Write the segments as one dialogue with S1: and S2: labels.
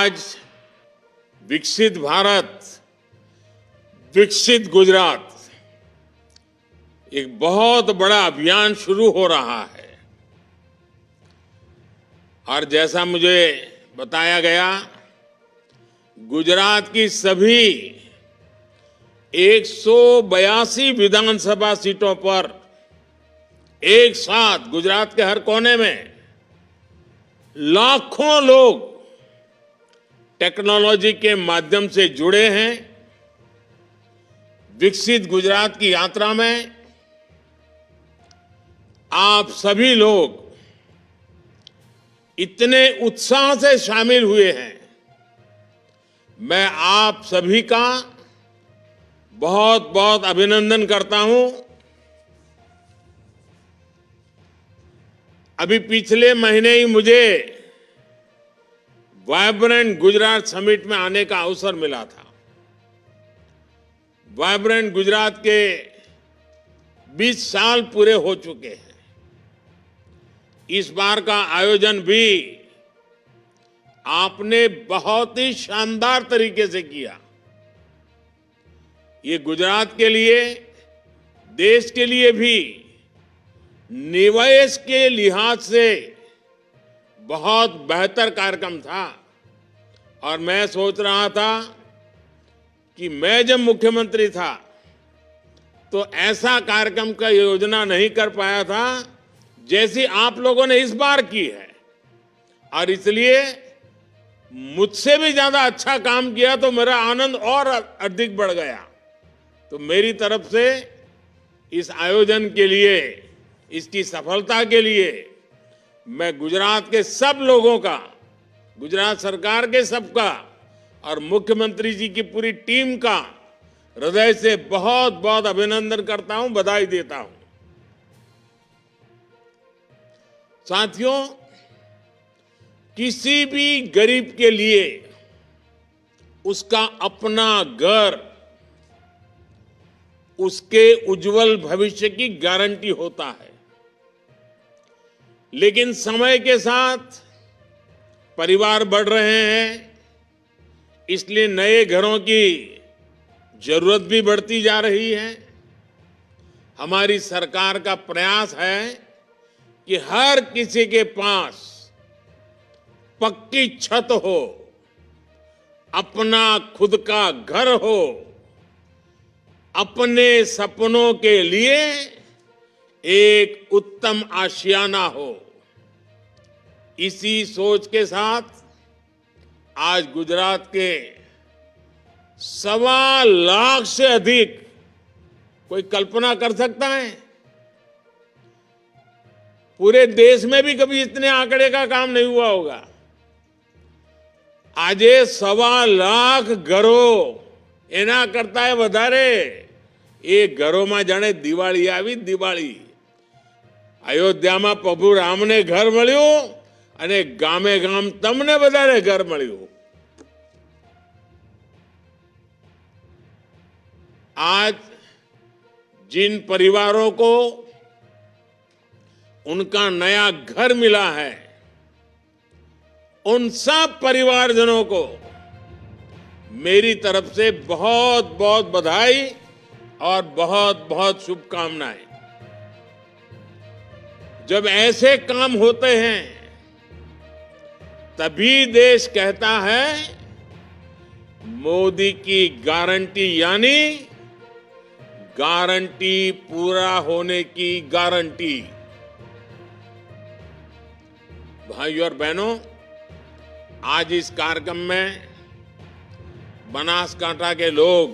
S1: आज विकसित भारत, विकसित गुजरात एक बहुत बड़ा अभियान शुरू हो रहा है। और जैसा मुझे बताया गया, गुजरात की सभी 182 विधानसभा सीटों पर एक साथ गुजरात के हर कोने में लाखों लोग टेक्नोलॉजी के माध्यम से जुड़े हैं। विकसित गुजरात की यात्रा में आप सभी लोग इतने उत्साह से शामिल हुए हैं। मैं आप सभी का बहुत बहुत अभिनंदन करता हूं। अभी पिछले महीने ही मुझे वाइब्रेंट गुजरात समिट में आने का अवसर मिला था। वाइब्रेंट गुजरात के 20 साल पूरे हो चुके हैं। इस बार का आयोजन भी आपने बहुत ही शानदार तरीके से किया। ये गुजरात के लिए, देश के लिए भी निवेश के लिहाज से बहुत बेहतर कार्यक्रम था। और मैं सोच रहा था कि मैं जब मुख्यमंत्री था तो ऐसा कार्यक्रम का योजना नहीं कर पाया था जैसी आप लोगों ने इस बार की है। और इसलिए मुझसे भी ज्यादा अच्छा काम किया तो मेरा आनंद और अधिक बढ़ गया। तो मेरी तरफ से इस आयोजन के लिए, इसकी सफलता के लिए मैं गुजरात के सब लोगों का, गुजरात सरकार के सबका और मुख्यमंत्री जी की पूरी टीम का हृदय से बहुत बहुत अभिनंदन करता हूं, बधाई देता हूं। साथियों, किसी भी गरीब के लिए उसका अपना घर उसके उज्जवल भविष्य की गारंटी होता है। लेकिन समय के साथ परिवार बढ़ रहे हैं, इसलिए नए घरों की जरूरत भी बढ़ती जा रही है। हमारी सरकार का प्रयास है कि हर किसी के पास पक्की छत हो, अपना खुद का घर हो, अपने सपनों के लिए एक उत्तम आशियाना हो। इसी सोच के साथ आज गुजरात के 1.25 लाख से अधिक, कोई कल्पना कर सकता है? पूरे देश में भी कभी इतने आंकड़े का काम नहीं हुआ होगा। આજે 1.25 લાખ ઘરો એના કરતા વધારે એ ઘરોમાં જાણે દિવાળી આવી, દિવાળી। અયોધ્યામાં પ્રભુ રામને ઘર મળ્યું અને ગામે ગામ તમને બધાને ઘર મળ્યું। आज जिन परिवारों को उनका नया घर मिला है, उन सब परिवारजनों को मेरी तरफ से बहुत बहुत बधाई और बहुत बहुत शुभकामनाएं। जब ऐसे काम होते हैं तभी देश कहता है मोदी की गारंटी, यानी गारंटी पूरा होने की गारंटी। भाइयों और बहनों, आज इस कार्यक्रम में बनासकांठा के लोग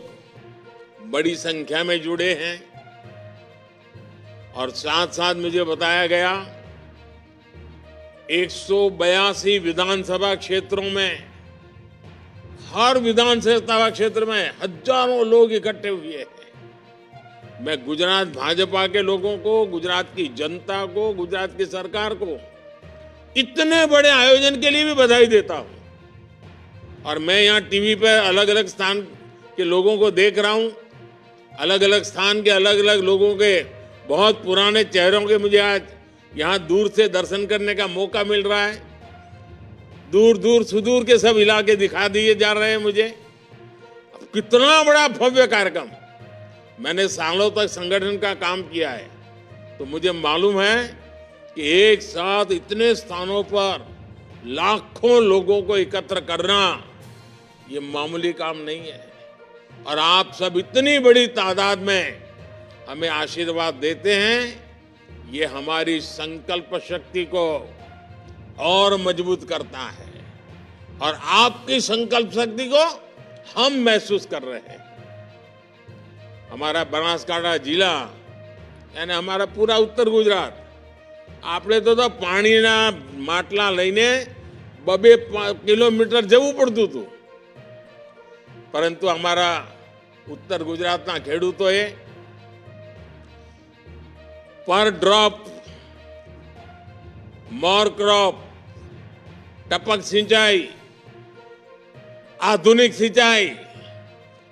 S1: बड़ी संख्या में जुड़े हैं और साथ साथ मुझे बताया गया 182 विधानसभा क्षेत्रों में, हर विधानसभा क्षेत्र में हजारों लोग इकट्ठे हुए हैं। मैं गुजरात भाजपा के लोगों को, गुजरात की जनता को, गुजरात की सरकार को इतने बड़े आयोजन के लिए भी बधाई देता हूं। और मैं यहां टीवी पर अलग अलग स्थान के लोगों को देख रहा हूं, अलग अलग स्थान के अलग अलग लोगों के बहुत पुराने चेहरों के मुझे आज यहां दूर से दर्शन करने का मौका मिल रहा है। दूर दूर सुदूर के सब इलाके दिखा दिए जा रहे हैं मुझे। अब कितना बड़ा भव्य कार्यक्रम। मैंने सालों तक संगठन का काम किया है, तो मुझे मालूम है कि एक साथ इतने स्थानों पर लाखों लोगों को एकत्र करना ये मामूली काम नहीं है। और आप सब इतनी बड़ी तादाद में हमें आशीर्वाद देते हैं, ये हमारी संकल्प शक्ति को और मजबूत करता है। और आपकी संकल्प शक्ति को हम महसूस कर रहे हैं। हमारा बनासकांठा जिला यानी हमारा पूरा उत्तर गुजरात, આપણે તો પાણીના માટલા લઈને 2 કિલોમીટર જવું પડતું હતું, પરંતુ અમારા ઉત્તર ગુજરાતના ખેડૂતોએ પર ડ્રોપ મોર ક્રોપ, टपक सिंचाई, आधुनिक सिंचाई,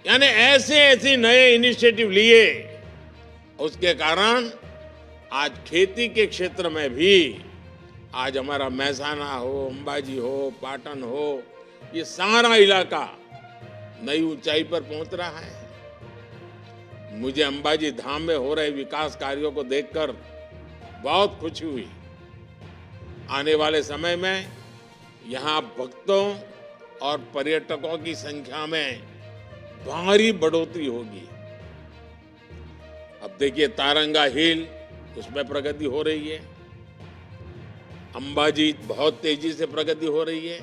S1: यानी ऐसे नए इनिशिएटिव लिए। उसके कारण आज खेती के क्षेत्र में भी आज हमारा महसाना हो, अंबाजी हो, पाटन हो, ये सारा इलाका नई ऊंचाई पर पहुंच रहा है। मुझे अंबाजी धाम में हो रहे विकास कार्यों को देखकर बहुत खुशी हुई। आने वाले समय में यहाँ भक्तों और पर्यटकों की संख्या में भारी बढ़ोतरी होगी। अब देखिए तारंगा हिल, उसमें प्रगति हो रही है। अंबाजी बहुत तेजी से प्रगति हो रही है।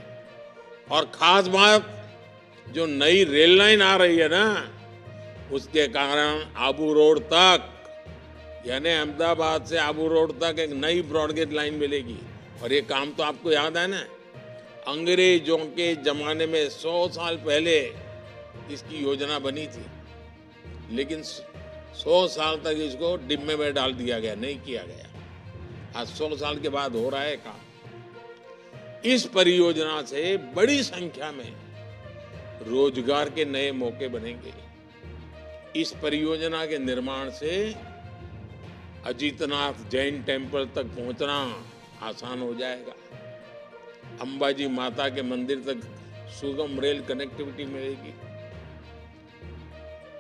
S1: और खास बात, जो नई रेल लाइन आ रही है ना, उसके कारण आबू रोड तक, यानी अहमदाबाद से आबू रोड तक एक नई ब्रॉडगेज लाइन मिलेगी। और ये काम तो आपको याद है ना, अंग्रेजों के जमाने में 100 साल पहले इसकी योजना बनी थी, लेकिन 100 साल तक इसको डिब्बे में डाल दिया गया, नहीं किया गया। आज 100 साल के बाद हो रहा है काम। इस परियोजना से बड़ी संख्या में रोजगार के नए मौके बनेंगे। इस परियोजना के निर्माण से अजीतनाथ जैन टेम्पल तक पहुंचना आसान हो जाएगा। अंबाजी माता के मंदिर तक सुगम रेल कनेक्टिविटी मिलेगी।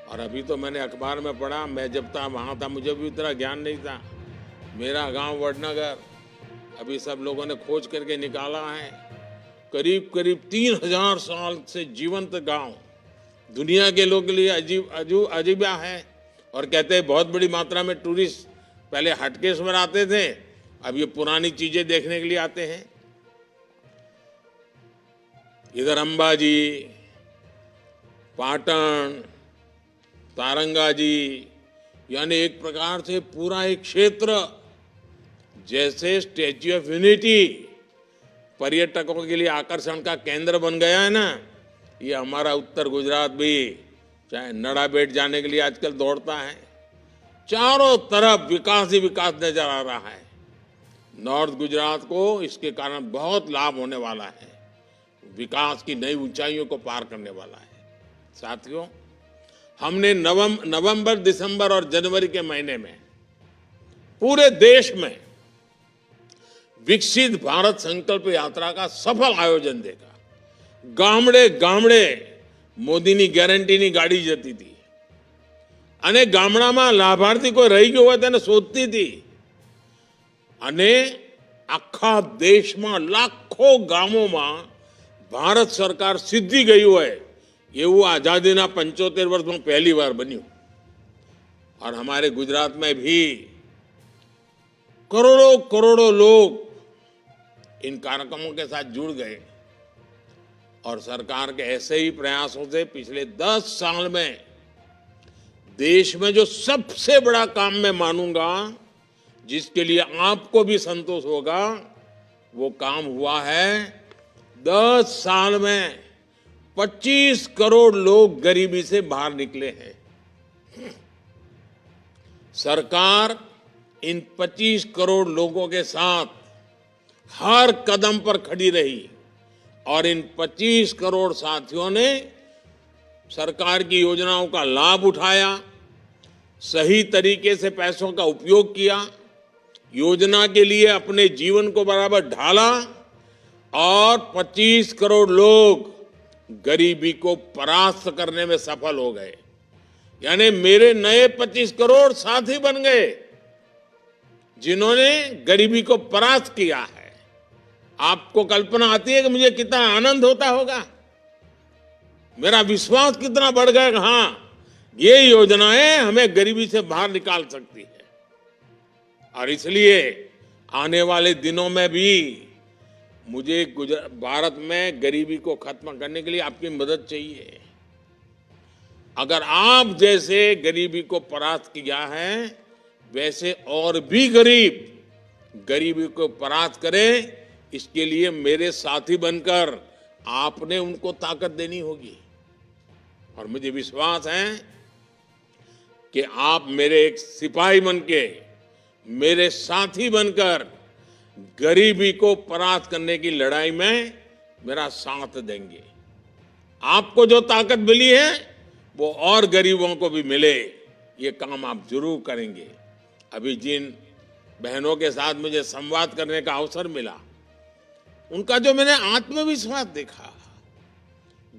S1: और अभी तो मैंने अखबार में पढ़ा, मैं जब था वहां था, मुझे भी इतना ज्ञान नहीं था। मेरा गांव वडनगर अभी सब लोगों ने खोज करके निकाला है, करीब करीब 3000 साल से जीवंत गांव, दुनिया के लोगों के लिए अजीबा है। और कहते हैं बहुत बड़ी मात्रा में टूरिस्ट पहले हटकेश्वर आते थे, अब ये पुरानी चीजें देखने के लिए आते हैं। इधर अंबाजी, पाटन, तारंगाजी, यानी एक प्रकार से पूरा एक क्षेत्र जैसे स्टैच्यू ऑफ यूनिटी पर्यटकों के लिए आकर्षण का केंद्र बन गया है ना, ये हमारा उत्तर गुजरात भी चाहे नड़ाबेट जाने के लिए आजकल दौड़ता है। चारों तरफ विकास ही विकास नजर आ रहा है। नॉर्थ गुजरात को इसके कारण बहुत लाभ होने वाला है, विकास की नई ऊंचाइयों को पार करने वाला है। साथियों, हमने नवंबर, दिसंबर और जनवरी के महीने में पूरे देश में विकसित भारत संकल्प यात्रा का सफल आयोजन देखा। गामड़े गामड़े मोदीनी गैरंटीनी गाड़ी जती थी અને ગામડામાં લાભાર્થી કોઈ રહી ગયો હોય તેને શોધતી હતી અને આખા દેશમાં લાખો ગામોમાં ભારત સરકાર સિદ્ધિ ગઈ હોય એવું આઝાદીના 75 વર્ષમાં પહેલી વાર બન્યું। और हमारे गुजरात में भी करोड़ों करोड़ों लोग इन कार्यक्रमों के साथ जुड़ गए। और सरकार के ऐसे ही प्रयासों से पिछले 10 साल में देश में जो सबसे बड़ा काम मैं मानूंगा, जिसके लिए आपको भी संतोष होगा, वो काम हुआ है 10 साल में 25 करोड़ लोग गरीबी से बाहर निकले हैं। सरकार इन 25 करोड़ लोगों के साथ हर कदम पर खड़ी रही और इन 25 करोड़ साथियों ने सरकार की योजनाओं का लाभ उठाया, सही तरीके से पैसों का उपयोग किया, योजना के लिए अपने जीवन को बराबर ढाला और 25 करोड़ लोग गरीबी को परास्त करने में सफल हो गए। यानी मेरे नए 25 करोड़ साथी बन गए जिन्होंने गरीबी को परास्त किया है। आपको कल्पना आती है कि मुझे कितना आनंद होता होगा, मेरा विश्वास कितना बढ़ गया कि हाँ, ये योजनाएं हमें गरीबी से बाहर निकाल सकती है। और इसलिए आने वाले दिनों में भी मुझे भारत में गरीबी को खत्म करने के लिए आपकी मदद चाहिए। अगर आप जैसे गरीबी को परास्त किया है, वैसे और भी गरीब गरीबी को परास्त करें, इसके लिए मेरे साथी बनकर आपने उनको ताकत देनी होगी। और मुझे विश्वास है कि आप मेरे एक सिपाही बनके, मेरे साथी बनकर गरीबी को परास्त करने की लड़ाई में मेरा साथ देंगे। आपको जो ताकत मिली है वो और गरीबों को भी मिले, ये काम आप जरूर करेंगे। अभी जिन बहनों के साथ मुझे संवाद करने का अवसर मिला, उनका जो मैंने आत्मविश्वास देखा,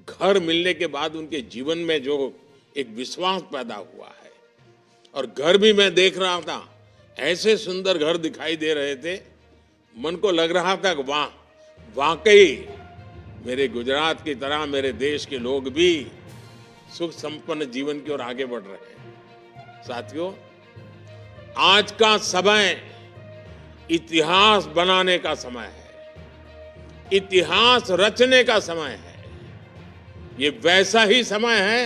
S1: घर मिलने के बाद उनके जीवन में जो एक विश्वास पैदा हुआ है, और घर भी मैं देख रहा था, ऐसे सुंदर घर दिखाई दे रहे थे, मन को लग रहा था कि वाह, वाकई मेरे गुजरात की तरह मेरे देश के लोग भी सुख संपन्न जीवन की ओर आगे बढ़ रहे हैं। साथियों, आज का समय इतिहास बनाने का समय है, इतिहास रचने का समय है। ये वैसा ही समय है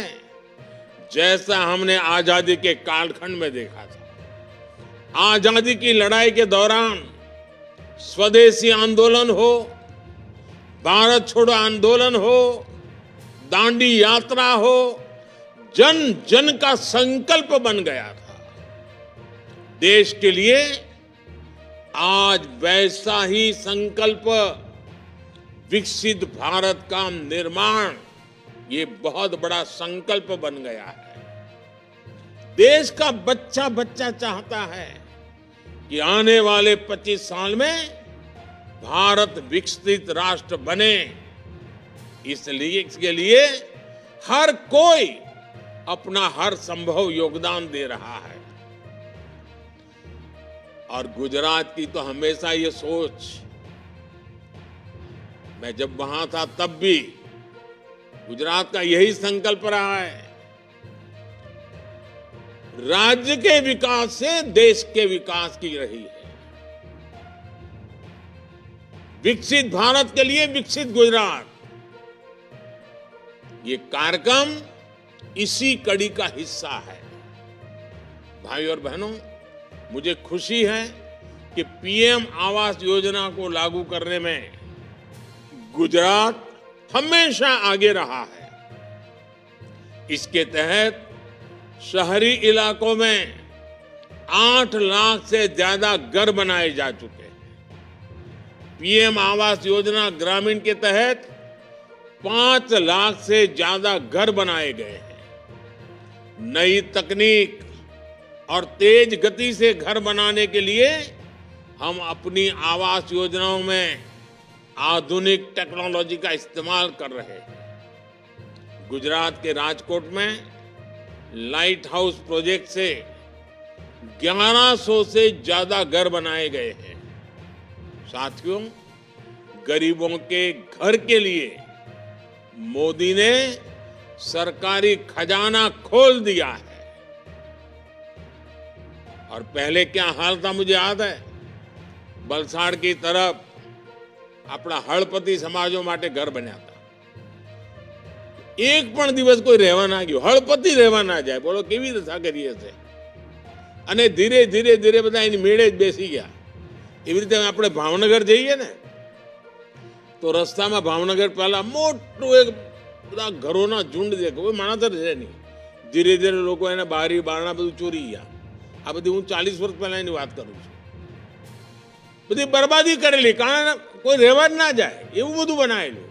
S1: जैसा हमने आजादी के कालखंड में देखा था। आजादी की लड़ाई के दौरान स्वदेशी आंदोलन हो, भारत छोड़ो आंदोलन हो, दांडी यात्रा हो, जन जन का संकल्प बन गया था। देश के लिए आज वैसा ही संकल्प, विकसित भारत का निर्माण, ये बहुत बड़ा संकल्प बन गया है। देश का बच्चा बच्चा चाहता है कि आने वाले 25 साल में भारत विकसित राष्ट्र बने। इसलिए इसके लिए हर कोई अपना हर संभव योगदान दे रहा है। और गुजरात की तो हमेशा ये सोच, मैं जब वहां था तब भी गुजरात का यही संकल्प रहा है, राज्य के विकास से देश के विकास की रही है। विकसित भारत के लिए विकसित गुजरात, ये कार्यक्रम इसी कड़ी का हिस्सा है। भाई और बहनों, मुझे खुशी है कि पीएम आवास योजना को लागू करने में गुजरात हमेशा आगे रहा है। इसके तहत शहरी इलाकों में 8 लाख से ज्यादा घर बनाए जा चुके हैं। पीएम आवास योजना ग्रामीण के तहत 5 लाख से ज्यादा घर बनाए गए हैं। नई तकनीक और तेज गति से घर बनाने के लिए हम अपनी आवास योजनाओं में आधुनिक टेक्नोलॉजी का इस्तेमाल कर रहे हैं। गुजरात के राजकोट में लाइट हाउस प्रोजेक्ट से 1100 से ज्यादा घर बनाए गए हैं। साथियों, गरीबों के घर के लिए मोदी ने सरकारी खजाना खोल दिया है। और पहले क्या हाल था मुझे याद है, वलसाड़ की तरफ अपना हड़पति समाजों માટે घर बन्या था। एक पण दिवस कोई રહેવા ના ગયો, હળપતિ રહેવા ના જાય, બોલો કેવી દશા કરીએ છે। અને ધીરે ધીરે ધીરે બધા એની મેળે જ બેસી ગયા। એવી રીતે આપણે ભાવનગર જઈએ ને, તો રસ્તામાં ભાવનગર પહેલા મોટું એક બધા ઘરોના ઝુંડ દેખો, કોઈ માણસ જ છે નહીં। ધીરે ધીરે લોકો એને બારી બારણા બધું ચોરી ગયા। આ બધી હું 40 વર્ષ પહેલા એની વાત કરું છું। બધી બરબાદી કરેલી, કારણ કોઈ રહેવા જ ના જાય એવું બધું બનાવેલું।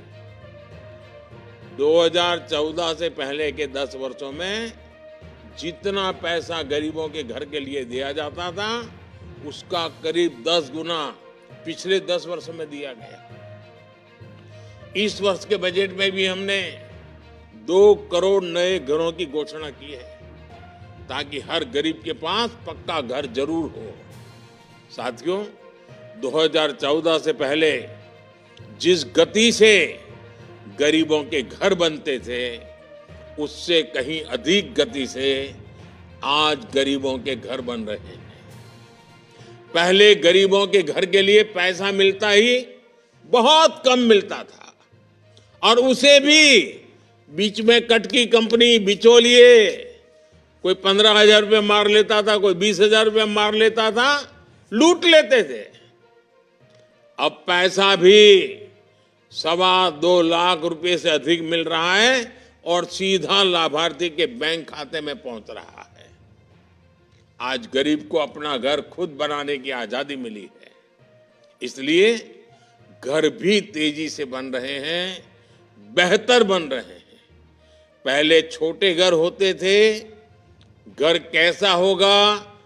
S1: 2014 से पहले के 10 वर्षों में जितना पैसा गरीबों के घर के लिए दिया जाता था, उसका करीब 10 गुना पिछले 10 वर्षों में दिया गया। इस वर्ष के बजट में भी हमने 2 करोड़ नए घरों की घोषणा की है, ताकि हर गरीब के पास पक्का घर जरूर हो। साथियों, 2014 से पहले जिस गति से गरीबों के घर बनते थे, उससे कहीं अधिक गति से आज गरीबों के घर बन रहे हैं। पहले गरीबों के घर के लिए पैसा मिलता ही बहुत कम मिलता था, और उसे भी बीच में कटकी कंपनी, बिचौलिए, कोई 15,000 रुपये मार लेता था, कोई 20,000 रुपये मार लेता था, लूट लेते थे। अब पैसा भी 2.25 लाख रुपए से अधिक मिल रहा है और सीधा लाभार्थी के बैंक खाते में पहुंच रहा है। आज गरीब को अपना घर खुद बनाने की आजादी मिली है, इसलिए घर भी तेजी से बन रहे हैं, बेहतर बन रहे हैं। पहले छोटे घर होते थे, घर कैसा होगा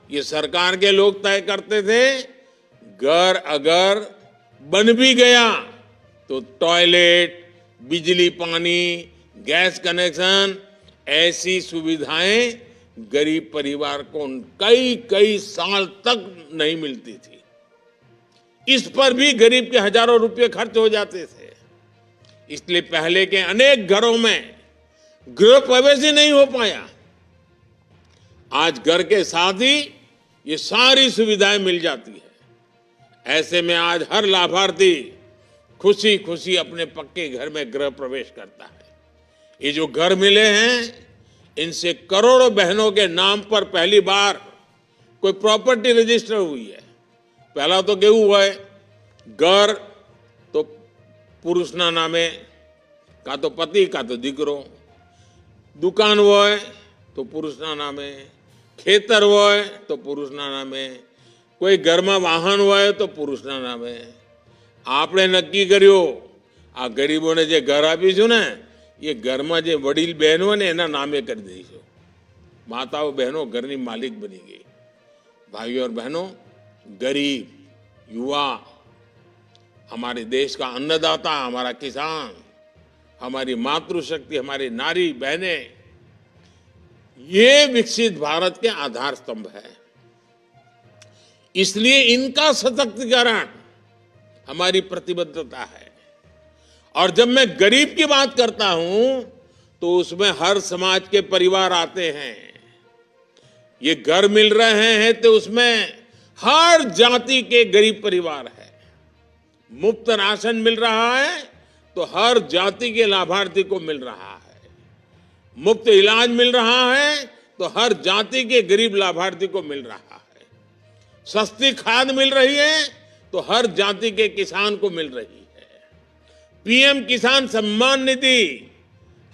S1: ये सरकार के लोग तय करते थे। घर अगर बन भी गया तो टॉयलेट, बिजली, पानी, गैस कनेक्शन, ऐसी सुविधाएं गरीब परिवार को कई साल तक नहीं मिलती थी। इस पर भी गरीब के हजारों रुपए खर्च हो जाते थे। इसलिए पहले के अनेक घरों में गृह प्रवेश ही नहीं हो पाया। आज घर के साथ ही ये सारी सुविधाएं मिल जाती है। ऐसे में आज हर लाभार्थी खुशी खुशी अपने पक्के घर में गृह प्रवेश करता है। ये जो घर मिले हैं, इनसे करोड़ों बहनों के नाम पर पहली बार कोई प्रॉपर्टी रजिस्टर हुई है। पहला तो केवू हुआ है, घर तो पुरुषना नामे, का तो पति का तो दीकरो, दुकान હોય તો પુરુષના નામે, ખેતર હોય તો પુરુષના નામે, કોઈ ઘરમાં વાહન હોય તો પુરુષના નામે. આપણે નક્કી કર્યું આ ગરીબોને જે ઘર આપીશું ને, એ ઘરમાં જે વડીલ બહેનો હોય ને એના નામે કરી દઈશું. માતાઓ બહેનો ઘરની માલિક બની ગઈ. भाइयों और बहनों, गरीब, युवा, हमारे देश का अन्नदाता, हमारा किसान, हमारी मातृशक्ति, हमारी नारी बहनें, ये विकसित भारत के आधार स्तंभ है। इसलिए इनका सशक्तिकरण हमारी प्रतिबद्धता है। और जब मैं गरीब की बात करता हूं तो उसमें हर समाज के परिवार आते हैं। ये घर मिल रहे हैं तो उसमें हर जाति के गरीब परिवार है। मुफ्त राशन मिल रहा है तो हर जाति के लाभार्थी को मिल रहा है। मुफ्त इलाज मिल रहा है तो हर जाति के गरीब लाभार्थी को मिल रहा है। सस्ती खाद मिल रही है तो हर जाति के किसान को मिल रही है। पीएम किसान सम्मान निधि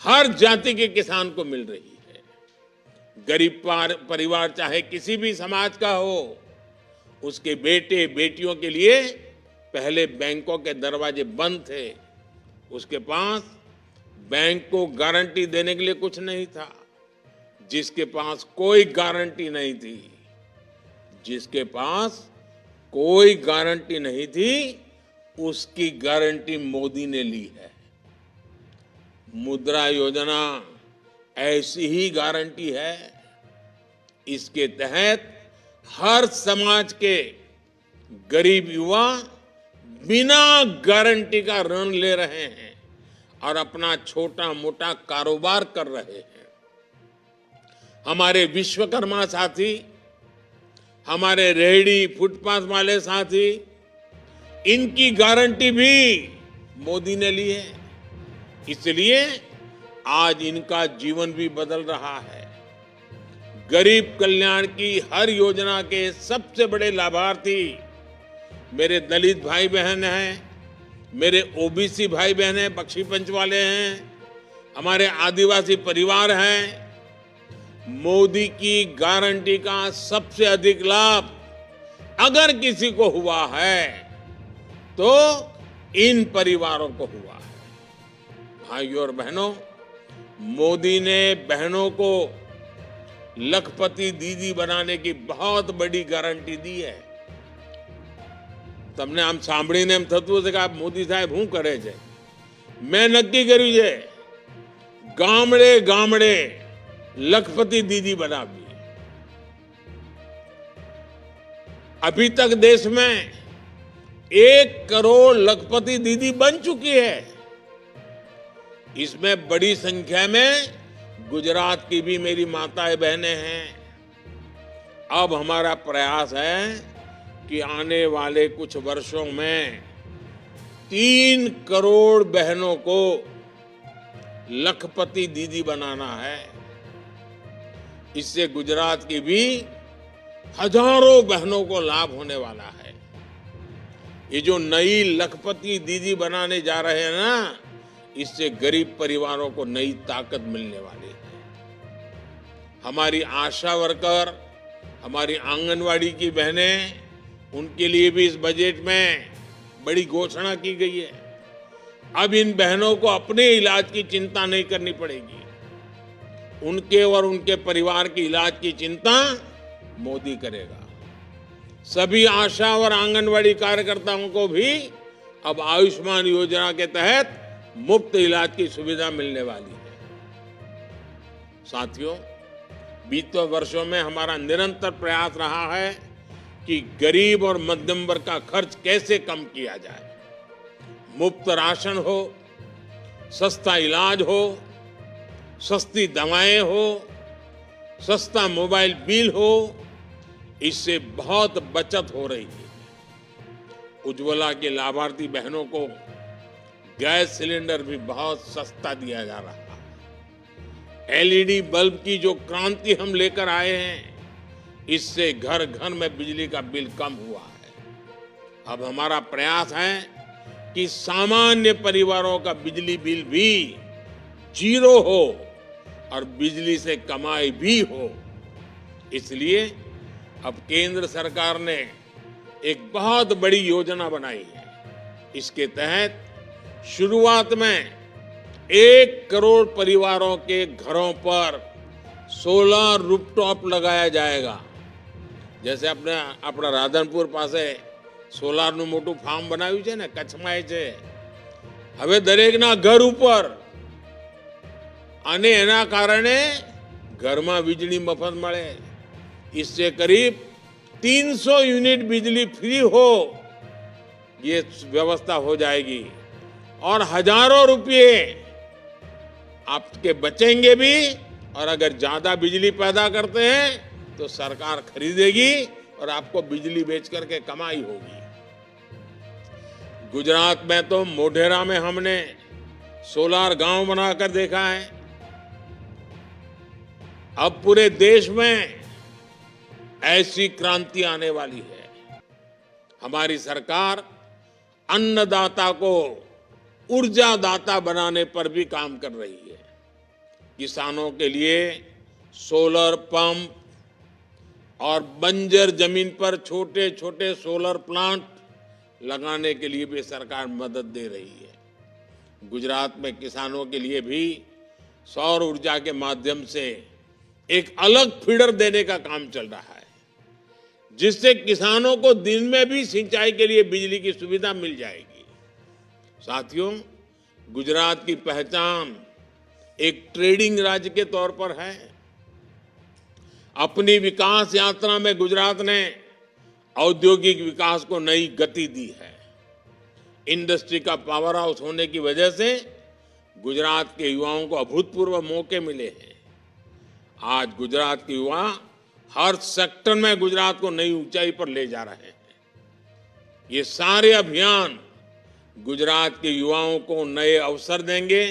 S1: हर जाति के किसान को मिल रही है। गरीब परिवार चाहे किसी भी समाज का हो, उसके बेटे बेटियों के लिए पहले बैंकों के दरवाजे बंद थे। उसके पास बैंक को गारंटी देने के लिए कुछ नहीं था। जिसके पास कोई गारंटी नहीं थी, जिसके पास कोई गारंटी नहीं थी, उसकी गारंटी मोदी ने ली है। मुद्रा योजना ऐसी ही गारंटी है। इसके तहत हर समाज के गरीब युवा बिना गारंटी का ऋण ले रहे हैं और अपना छोटा मोटा कारोबार कर रहे हैं। हमारे विश्वकर्मा साथी, हमारे रेहड़ी फुटपाथ वाले साथी, इनकी गारंटी भी मोदी ने ली है। इसलिए आज इनका जीवन भी बदल रहा है। गरीब कल्याण की हर योजना के सबसे बड़े लाभार्थी मेरे दलित भाई बहन हैं, मेरे ओबीसी भाई बहन हैं, बख्शी पंच वाले हैं, हमारे आदिवासी परिवार हैं। मोदी की गारंटी का सबसे अधिक लाभ अगर किसी को हुआ है तो इन परिवारों को हुआ है। भाइयों और बहनों, मोदी ने बहनों को लखपति दीदी बनाने की बहुत बड़ी गारंटी दी है। તમને આમ સાંભળીને એમ થતું હશે કે આ મોદી સાહેબ શું કરે છે, મેં નક્કી કર્યું છે ગામડે ગામડે लखपति दीदी बनावी। अभी तक देश में 1 करोड़ लखपति दीदी बन चुकी है। इसमें बड़ी संख्या में गुजरात की भी मेरी माताएं बहनें हैं। अब हमारा प्रयास है कि आने वाले कुछ वर्षों में 3 करोड़ बहनों को लखपति दीदी बनाना है। इससे गुजरात की भी हजारों बहनों को लाभ होने वाला है। ये जो नई लखपति दीदी बनाने जा रहे हैं ना, इससे गरीब परिवारों को नई ताकत मिलने वाली है। हमारी आशा वर्कर, हमारी आंगनवाड़ी की बहनें, उनके लिए भी इस बजट में बड़ी घोषणा की गई है। अब इन बहनों को अपने इलाज की चिंता नहीं करनी पड़ेगी। उनके और उनके परिवार की इलाज की चिंता मोदी करेगा। सभी आशा और आंगनवाड़ी कार्यकर्ताओं को भी अब आयुष्मान योजना के तहत मुफ्त इलाज की सुविधा मिलने वाली है। साथियों, बीते वर्षों में हमारा निरंतर प्रयास रहा है कि गरीब और मध्यम वर्ग का खर्च कैसे कम किया जाए। मुफ्त राशन हो, सस्ता इलाज हो, सस्ती दवाएं हो, सस्ता मोबाइल बिल हो, इससे बहुत बचत हो रही है। उज्ज्वला के लाभार्थी बहनों को गैस सिलेंडर भी बहुत सस्ता दिया जा रहा है। एलईडी बल्ब की जो क्रांति हम लेकर आए हैं, इससे घर घर में बिजली का बिल कम हुआ है। अब हमारा प्रयास है कि सामान्य परिवारों का बिजली बिल भी 0 हो और बिजली से कमाई भी हो। इसलिए अब केंद्र सरकार ने एक बहुत बड़ी योजना बनाई है। इसके तहत शुरुआत में 1 करोड़ परिवारों के घरों पर सोलर रूफटॉप लगाया जाएगा। जैसे अपना राधनपुर पासे સોલારનું મોટું ફાર્મ બનાવ્યું છે ને, કચ્છમાં છે। હવે દરેકના ઘર ઉપર અને એના કારણે ઘરમાં વીજળી મફત મળે। इससे करीब 300 यूनिट बिजली फ्री हो, ये व्यवस्था हो जाएगी और हजारों रुपये आपके बचेंगे भी। और अगर ज्यादा बिजली पैदा करते हैं तो सरकार खरीदेगी और आपको बिजली बेच करके कमाई होगी। गुजरात में तो मोढेरा में हमने सोलार गांव बनाकर देखा है। अब पूरे देश में ऐसी क्रांति आने वाली है। हमारी सरकार अन्नदाता को ऊर्जादाता बनाने पर भी काम कर रही है। किसानों के लिए सोलर पंप और बंजर जमीन पर छोटे छोटे सोलर प्लांट लगाने के लिए भी सरकार मदद दे रही है। गुजरात में किसानों के लिए भी सौर ऊर्जा के माध्यम से एक अलग फीडर देने का काम चल रहा है, जिससे किसानों को दिन में भी सिंचाई के लिए बिजली की सुविधा मिल जाएगी। साथियों, गुजरात की पहचान एक ट्रेडिंग राज्य के तौर पर है। अपनी विकास यात्रा में गुजरात ने औद्योगिक विकास को नई गति दी है। इंडस्ट्री का पावर हाउस होने की वजह से गुजरात के युवाओं को अभूतपूर्व मौके मिले हैं। आज गुजरात के युवा हर सेक्टर में गुजरात को नई ऊंचाई पर ले जा रहे हैं। ये सारे अभियान गुजरात के युवाओं को नए अवसर देंगे,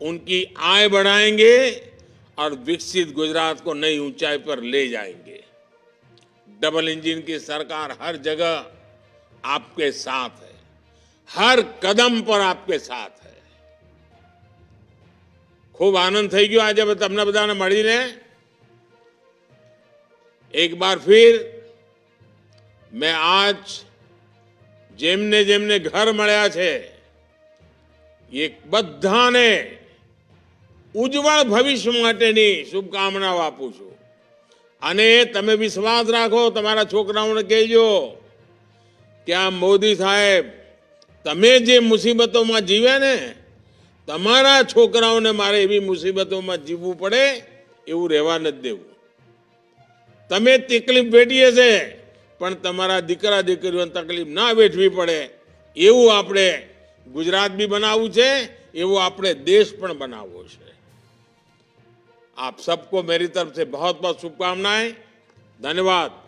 S1: उनकी आय बढ़ाएंगे और विकसित गुजरात को नई ऊंचाई पर ले जाएंगे। डबल इंजन की सरकार हर जगह आपके साथ है, हर कदम पर आपके साथ है। खूब आनंद થઈ ગયો આજે તમને બધાને મળીને। एक बार फिर मैं आज જેમને જેમને घर મળ્યા છે એ બધાને ઉજ્જવળ ભવિષ્ય માટેની શુભકામનાઓ આપું છું। અને તમે વિશ્વાસ રાખો, તમારા છોકરાઓને કહેજો કે આ મોદી સાહેબ તમે જે મુસીબતોમાં જીવ્યા ને તમારા છોકરાઓને મારે એવી મુસીબતોમાં જીવવું પડે એવું રહેવા નથી દેવું. તમે તકલીફ વેઠી હશે પણ તમારા દીકરા દીકરીઓને તકલીફ ના વેઠવી પડે એવું આપણે ગુજરાત બી બનાવવું છે, એવું આપણે દેશ પણ બનાવવો છે. आप सबको मेरी तरफ से बहुत बहुत शुभकामनाएं. धन्यवाद.